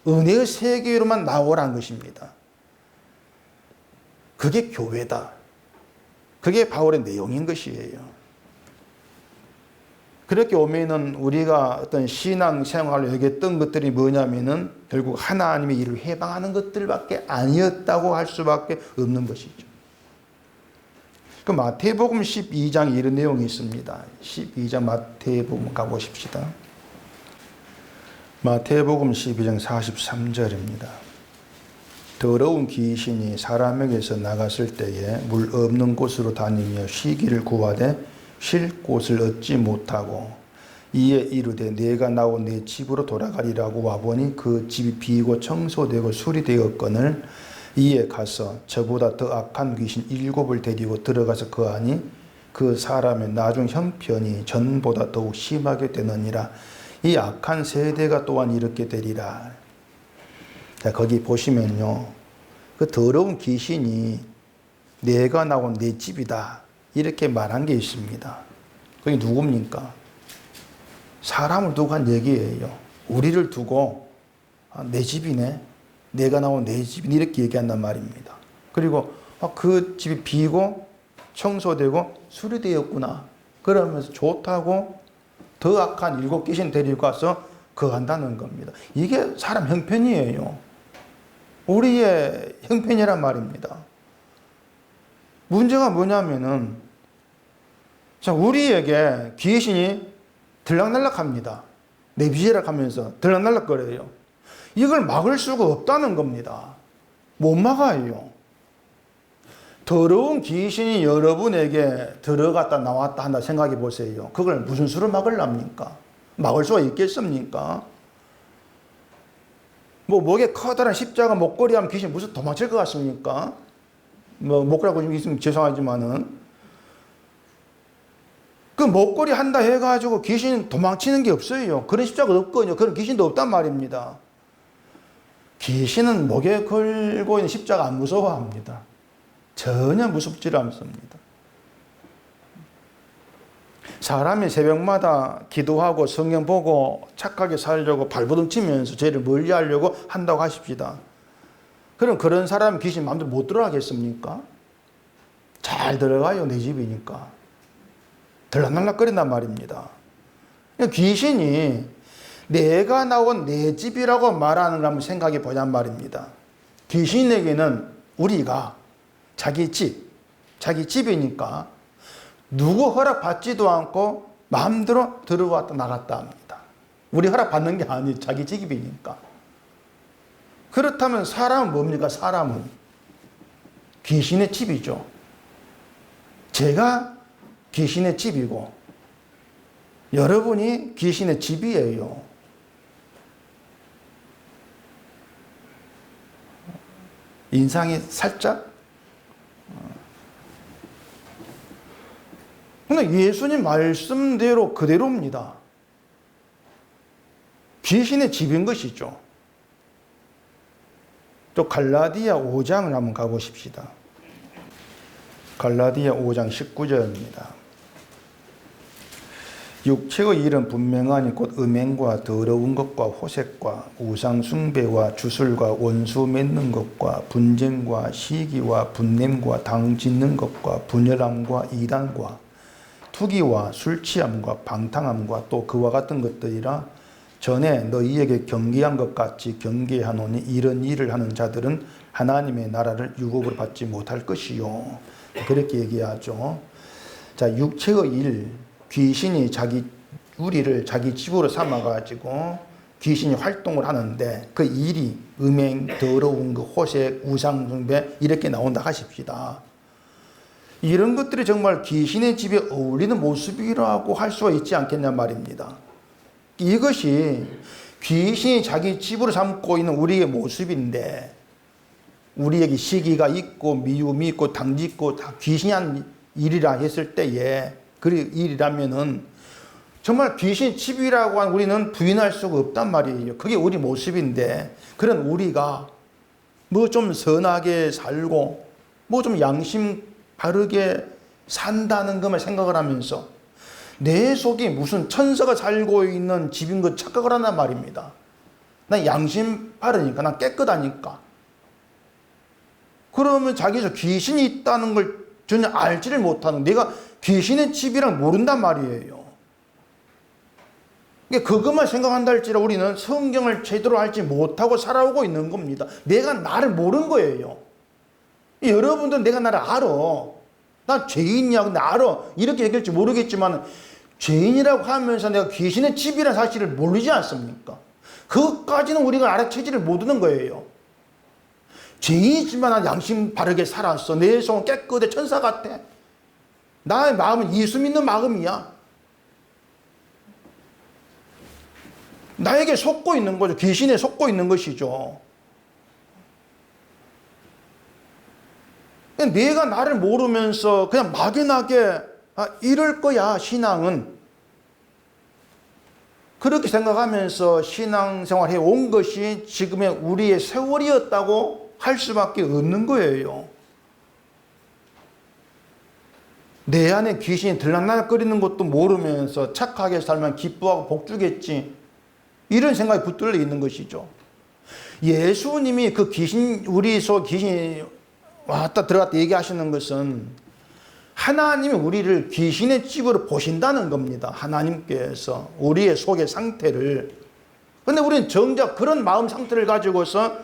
은혜의 세계로만 나오라는 것입니다. 그게 교회다. 그게 바울의 내용인 것이에요. 그렇게 오면은 우리가 어떤 신앙 생활을 얘기했던 것들이 뭐냐면은 결국 하나님의 일을 해방하는 것들밖에 아니었다고 할 수밖에 없는 것이죠. 그 마태복음 12장에 이런 내용이 있습니다. 12장 마태복음 가보십시다. 마태복음 12장 43절입니다. 더러운 귀신이 사람에게서 나갔을 때에 물 없는 곳으로 다니며 쉬기를 구하되 쉴 곳을 얻지 못하고 이에 이르되 내가 나온 내 집으로 돌아가리라고 와보니 그 집이 비고 청소되고 수리되었거늘 이에 가서 저보다 더 악한 귀신 7을 데리고 들어가서 거하니 그 사람의 나중 형편이 전보다 더욱 심하게 되느니라. 이 악한 세대가 또한 이렇게 되리라. 자, 거기 보시면요, 그 더러운 귀신이 내가 나온 내 집이다 이렇게 말한 게 있습니다. 그게 누굽니까? 사람을 두고 한 얘기예요. 우리를 두고 내 집이네, 내가 나온 내 집이네 이렇게 얘기한단 말입니다. 그리고 그 집이 비고 청소되고 수리되었구나 그러면서 좋다고 더 악한 7 귀신 데리고 가서 거한다는 겁니다. 이게 사람 형편이에요. 우리의 형편이란 말입니다. 문제가 뭐냐면은 자, 우리에게 귀신이 들락날락합니다. 내비지락 하면서 들락날락거려요. 이걸 막을 수가 없다는 겁니다. 못 막아요. 더러운 귀신이 여러분에게 들어갔다 나왔다 한다 생각해 보세요. 그걸 무슨 수로 막으랍니까? 막을 수가 있겠습니까? 목에 커다란 십자가 목걸이 하면 귀신 무슨 도망칠 것 같습니까? 목걸이하고 있으면 죄송하지만은 그 목걸이 한다 해가지고 귀신 도망치는 게 없어요. 그런 십자가 없거든요. 그런 귀신도 없단 말입니다. 귀신은 목에 걸고 있는 십자가 안 무서워합니다. 전혀 무섭지 않습니다. 사람이 새벽마다 기도하고 성경 보고 착하게 살려고 발버둥 치면서 죄를 멀리하려고 한다고 하십시다. 그럼 그런 사람 귀신 마음대로 못 들어가겠습니까? 잘 들어가요. 내 집이니까. 들락날락거린단 말입니다. 귀신이 내가 나온 내 집이라고 말하는 걸 한번 생각해 보란 말입니다. 귀신에게는 우리가 자기 집이니까 누구 허락받지도 않고 마음대로 들어왔다 나갔다 합니다. 우리 허락받는 게 아니 자기 집이니까. 그렇다면 사람은 뭡니까? 사람은 귀신의 집이죠. 제가 귀신의 집이고 여러분이 귀신의 집이에요. 인상이 살짝. 근데 예수님 말씀대로 그대로입니다. 귀신의 집인 것이죠. 또 갈라디아 5장을 한번 가보십시다. 갈라디아 5장 19절입니다. 육체의 일은 분명하니 곧 음행과 더러운 것과 호색과 우상숭배와 주술과 원수 맺는 것과 분쟁과 시기와 분냄과 당 짓는 것과 분열함과 이단과 투기와 술취함과 방탕함과 또 그와 같은 것들이라. 전에 너희에게 경계한 것 같이 경계하노니 이런 일을 하는 자들은 하나님의 나라를 유업으로 받지 못할 것이요. 그렇게 얘기하죠. 자, 육체의 일, 귀신이 우리를 자기 집으로 삼아가지고 귀신이 활동을 하는데 그 일이 음행, 더러운 그 호색, 우상숭배 이렇게 나온다 하십시다. 이런 것들이 정말 귀신의 집에 어울리는 모습이라고 할 수가 있지 않겠냐 말입니다. 이것이 귀신이 자기 집으로 삼고 있는 우리의 모습인데 우리에게 시기가 있고 미움이 있고 당짓고 다 귀신이 한 일이라 했을 때에 그 일이라면은 정말 귀신 집이라고 한 우리는 부인할 수가 없단 말이에요. 그게 우리 모습인데 그런 우리가 뭐 좀 선하게 살고 뭐 좀 양심 바르게 산다는 것만 생각을 하면서 내 속에 무슨 천사가 살고 있는 집인 것 착각을 한단 말입니다. 난 양심 바르니까, 난 깨끗하니까. 그러면 자기에서 귀신이 있다는 걸 전혀 알지를 못하는, 내가 귀신의 집이랑 모른단 말이에요. 그것만 생각한다 할지라도 우리는 성경을 제대로 알지 못하고 살아오고 있는 겁니다. 내가 나를 모르는 거예요. 여러분들은 내가 나를 알아. 나 죄인이야. 근데 알아. 이렇게 얘기할지 모르겠지만 죄인이라고 하면서 내가 귀신의 집이라는 사실을 모르지 않습니까? 그것까지는 우리가 알아채지를 못하는 거예요. 죄인이지만 난 양심 바르게 살았어. 내 속은 깨끗해. 천사 같아. 나의 마음은 예수 믿는 마음이야. 나에게 속고 있는 거죠. 귀신에 속고 있는 것이죠. 내가 나를 모르면서 그냥 막연하게 이럴 거야 신앙은. 그렇게 생각하면서 신앙생활 해온 것이 지금의 우리의 세월이었다고 할 수밖에 없는 거예요. 내 안에 귀신이 들락날락거리는 것도 모르면서 착하게 살면 기뻐하고 복주겠지, 이런 생각이 붙들려 있는 것이죠. 예수님이 그 귀신, 우리 속 귀신이 왔다 들어갔다 얘기하시는 것은 하나님이 우리를 귀신의 집으로 보신다는 겁니다. 하나님께서 우리의 속의 상태를. 근데 우리는 정작 그런 마음 상태를 가지고서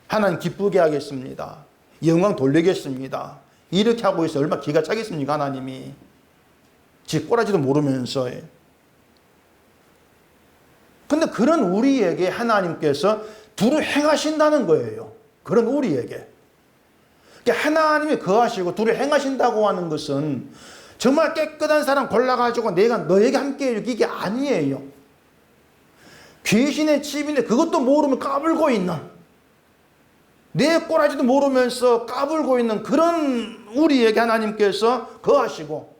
하나님 기쁘게 하겠습니다. 영광 돌리겠습니다. 이렇게 하고 있어 얼마나 기가 차겠습니까? 하나님이 지 꼬라지도 모르면서. 근데 그런 우리에게 하나님께서 두루 행하신다는 거예요. 그런 우리에게 하나님이 거하시고 두루 행하신다고 하는 것은 정말 깨끗한 사람 골라가지고 내가 너에게 함께 해줄 이게 아니에요. 귀신의 집인데 그것도 모르면 까불고 있는, 내 꼬라지도 모르면서 까불고 있는 그런 우리에게 하나님께서 거하시고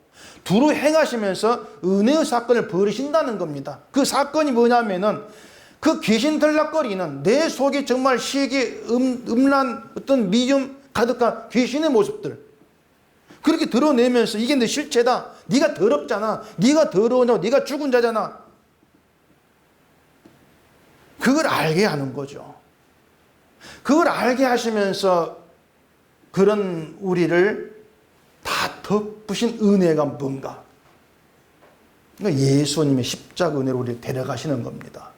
두루 행하시면서 은혜의 사건을 벌이신다는 겁니다. 그 사건이 뭐냐면은 그 귀신 들락거리는 내 속에 정말 시기 음란 어떤 미움 가득한 귀신의 모습들, 그렇게 드러내면서 이게 내 실체다. 네가 더럽잖아. 네가 더러우냐고. 네가 죽은 자잖아. 그걸 알게 하는 거죠. 그걸 알게 하시면서 그런 우리를 다 덮으신 은혜가 뭔가. 그러니까 예수님의 십자가 은혜로 우리를 데려가시는 겁니다.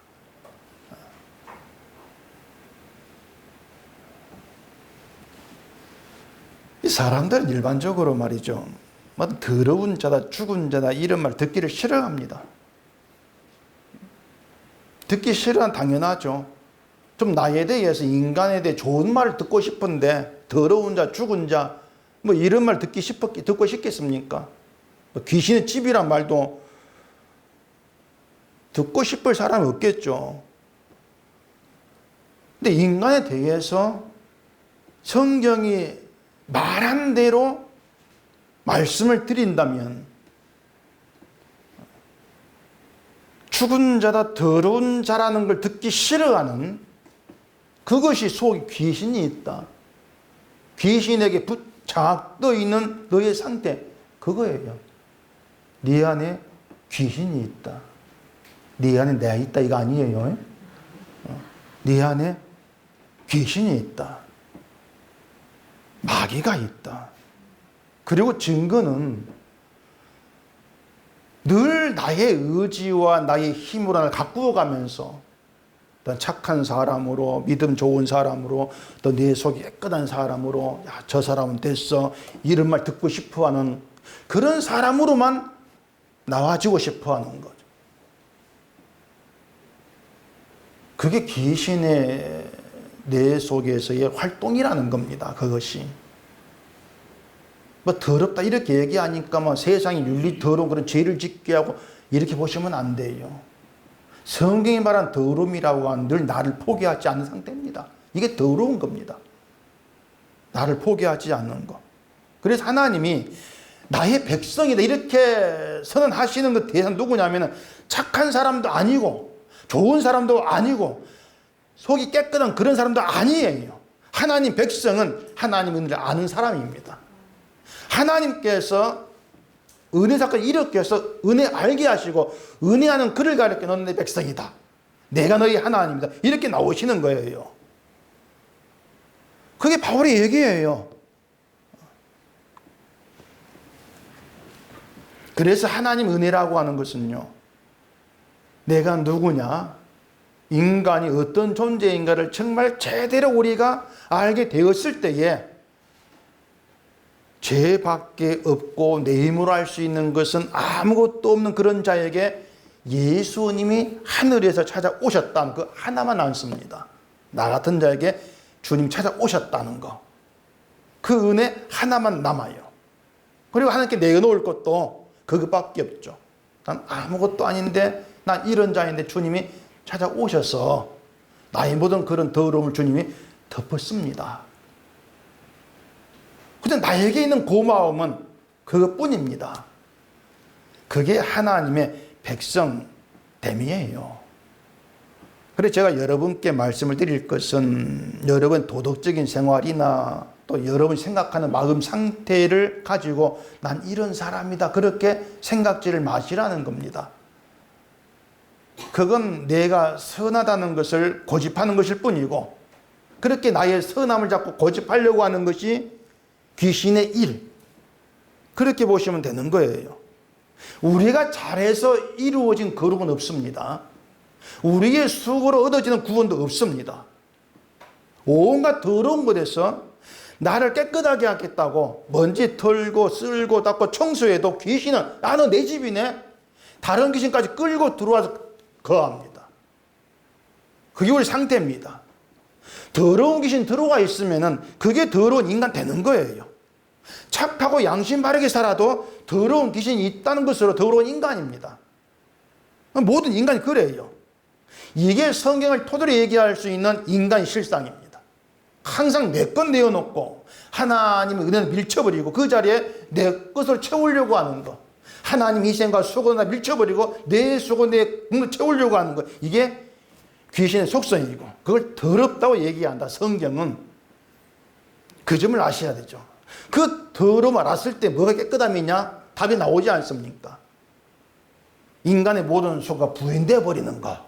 이 사람들은 일반적으로 말이죠, 더러운 자다, 죽은 자다 이런 말 듣기를 싫어합니다. 듣기 싫어는 당연하죠. 좀 나에 대해서, 인간에 대해 좋은 말을 듣고 싶은데 더러운 자, 죽은 자 뭐 이런 말 듣고 싶겠습니까? 귀신의 집이란 말도 듣고 싶을 사람이 없겠죠. 근데 인간에 대해서 성경이 말한 대로 말씀을 드린다면 죽은 자다, 더러운 자라는 걸 듣기 싫어하는, 그것이 속에 귀신이 있다, 귀신에게 장악되어 있는 너의 상태, 그거예요. 네 안에 귀신이 있다, 네 안에 내가 있다, 이거 아니에요. 네 안에 귀신이 있다, 마귀가 있다. 그리고 증거는 늘 나의 의지와 나의 힘으로 나를 가꾸어 가면서 착한 사람으로, 믿음 좋은 사람으로, 또 내 속이 깨끗한 사람으로, 야, 저 사람은 됐어, 이런 말 듣고 싶어하는 그런 사람으로만 나와주고 싶어하는 거죠. 그게 귀신의 내 속에서의 활동이라는 겁니다. 그것이 뭐 더럽다 이렇게 얘기하니까 뭐 세상이 윤리 더러운 그런 죄를 짓게 하고 이렇게 보시면 안 돼요. 성경이 말한 더러움이라고 하는 늘 나를 포기하지 않는 상태입니다. 이게 더러운 겁니다. 나를 포기하지 않는 거. 그래서 하나님이 나의 백성이다 이렇게 선언하시는 그 대상 누구냐면 착한 사람도 아니고 좋은 사람도 아니고 속이 깨끗한 그런 사람도 아니에요. 하나님 백성은 하나님 은혜를 아는 사람입니다. 하나님께서 은혜 사건을 일으켜서 은혜 알게 하시고 은혜하는 그를 가르쳐 너는 내 백성이다, 내가 너희 하나님이다, 이렇게 나오시는 거예요. 그게 바울의 얘기예요. 그래서 하나님 은혜라고 하는 것은요, 내가 누구냐, 인간이 어떤 존재인가를 정말 제대로 우리가 알게 되었을 때에 죄밖에 없고 내 힘으로 할 수 있는 것은 아무것도 없는 그런 자에게 예수님이 하늘에서 찾아오셨다는 그 하나만 남습니다. 나 같은 자에게 주님 찾아오셨다는 거, 그 은혜 하나만 남아요. 그리고 하나님께 내놓을 것도 그것밖에 없죠. 난 아무것도 아닌데, 난 이런 자인데 주님이 찾아오셔서 나의 모든 그런 더러움을 주님이 덮었습니다. 근데 나에게 있는 고마움은 그것뿐입니다. 그게 하나님의 백성됨이에요. 그래서 제가 여러분께 말씀을 드릴 것은, 여러분 도덕적인 생활이나 또 여러분이 생각하는 마음 상태를 가지고 난 이런 사람이다 그렇게 생각지를 마시라는 겁니다. 그건 내가 선하다는 것을 고집하는 것일 뿐이고, 그렇게 나의 선함을 자꾸 고집하려고 하는 것이 귀신의 일, 그렇게 보시면 되는 거예요. 우리가 잘해서 이루어진 거룩은 없습니다. 우리의 수고로 얻어지는 구원도 없습니다. 온갖 더러운 것에서 나를 깨끗하게 하겠다고 먼지 털고 쓸고 닦고 청소해도 귀신은 나는 내 집이네, 다른 귀신까지 끌고 들어와서 거합니다. 그게 우리 상태입니다. 더러운 귀신 들어와 있으면은 그게 더러운 인간 되는 거예요. 착하고 양심 바르게 살아도 더러운 귀신이 있다는 것으로 더러운 인간입니다. 모든 인간이 그래요. 이게 성경을 토대로 얘기할 수 있는 인간의 실상입니다. 항상 내 것 내어놓고 하나님의 은혜를 밀쳐버리고 그 자리에 내 것으로 채우려고 하는 거, 하나님 희생과 수고나 밀쳐버리고 내 수고 내 공을 채우려고 하는 거, 이게 귀신의 속성이고 그걸 더럽다고 얘기한다. 성경은 그 점을 아셔야 되죠. 그 더러움 알았을 때 뭐가 깨끗함이냐? 답이 나오지 않습니까? 인간의 모든 수고가 부인되어 버리는 거.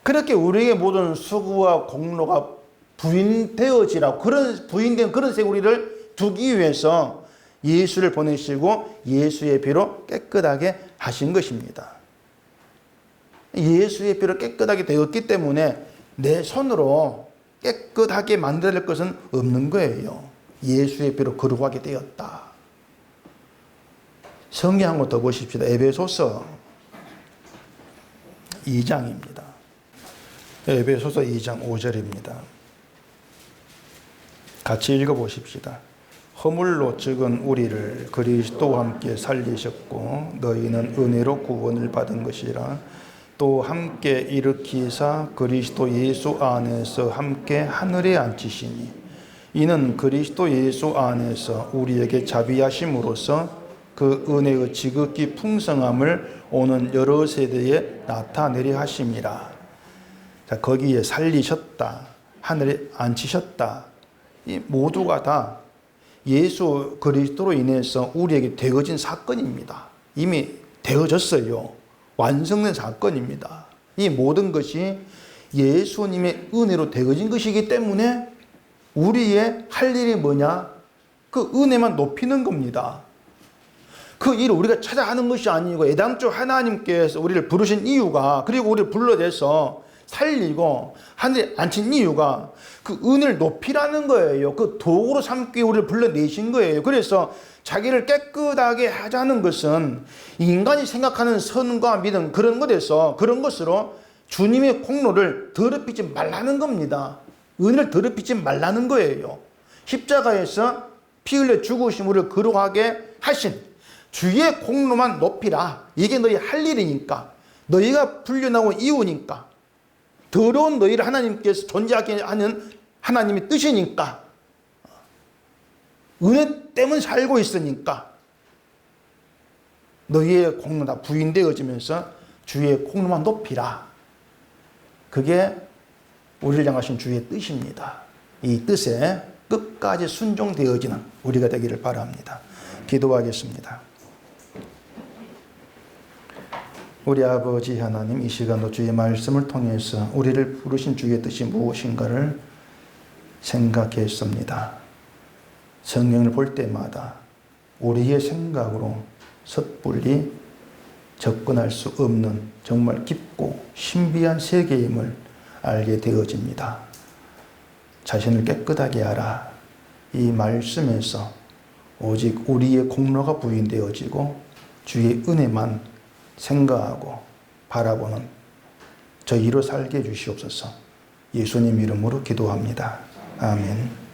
그렇게 우리에게 모든 수고와 공로가 부인되어지라고, 부인된 그런 우리를 두기 위해서 예수를 보내시고 예수의 피로 깨끗하게 하신 것입니다. 예수의 피로 깨끗하게 되었기 때문에 내 손으로 깨끗하게 만들어낼 것은 없는 거예요. 예수의 피로 거룩하게 되었다. 성경 한 번 더 보십시다. 에베소서 2장입니다. 에베소서 2장 5절입니다. 같이 읽어보십시다. 허물로 찍은 우리를 그리스도와 함께 살리셨고 너희는 은혜로 구원을 받은 것이라. 또 함께 일으키사 그리스도 예수 안에서 함께 하늘에 앉히시니 이는 그리스도 예수 안에서 우리에게 자비하심으로써 그 은혜의 지극히 풍성함을 오는 여러 세대에 나타내려 하심이라. 자, 거기에 살리셨다, 하늘에 앉히셨다, 이 모두가 다 예수 그리스도로 인해서 우리에게 되어진 사건입니다. 이미 되어졌어요. 완성된 사건입니다. 이 모든 것이 예수님의 은혜로 되어진 것이기 때문에 우리의 할 일이 뭐냐? 그 은혜만 높이는 겁니다. 그 일을 우리가 찾아 하는 것이 아니고 애당초 하나님께서 우리를 부르신 이유가, 그리고 우리를 불러내서 살리고 하늘에 앉힌 이유가 그 은혜를 높이라는 거예요. 그 도구로 삼기 우리를 불러내신 거예요. 그래서 자기를 깨끗하게 하자는 것은 인간이 생각하는 선과 믿음 그런 것에서 그런 것으로 주님의 공로를 더럽히지 말라는 겁니다. 은혜를 더럽히지 말라는 거예요. 십자가에서 피 흘려 죽으심 우리를 거룩하게 하신 주의 공로만 높이라. 이게 너희 할 일이니까, 너희가 불려나온 이유니까, 더러운 너희를 하나님께서 존재하게 하는 하나님의 뜻이니까, 은혜 때문에 살고 있으니까 너희의 공로가 부인되어지면서 주의 공로만 높이라. 그게 우리를 향하신 주의 뜻입니다. 이 뜻에 끝까지 순종되어지는 우리가 되기를 바랍니다. 기도하겠습니다. 우리 아버지 하나님, 이 시간도 주의 말씀을 통해서 우리를 부르신 주의 뜻이 무엇인가를 생각했습니다. 성경을 볼 때마다 우리의 생각으로 섣불리 접근할 수 없는 정말 깊고 신비한 세계임을 알게 되어집니다. 자신을 깨끗하게 하라. 이 말씀에서 오직 우리의 공로가 부인되어지고 주의 은혜만 생각하고 바라보는 저희로 살게 해주시옵소서. 예수님 이름으로 기도합니다. 아멘.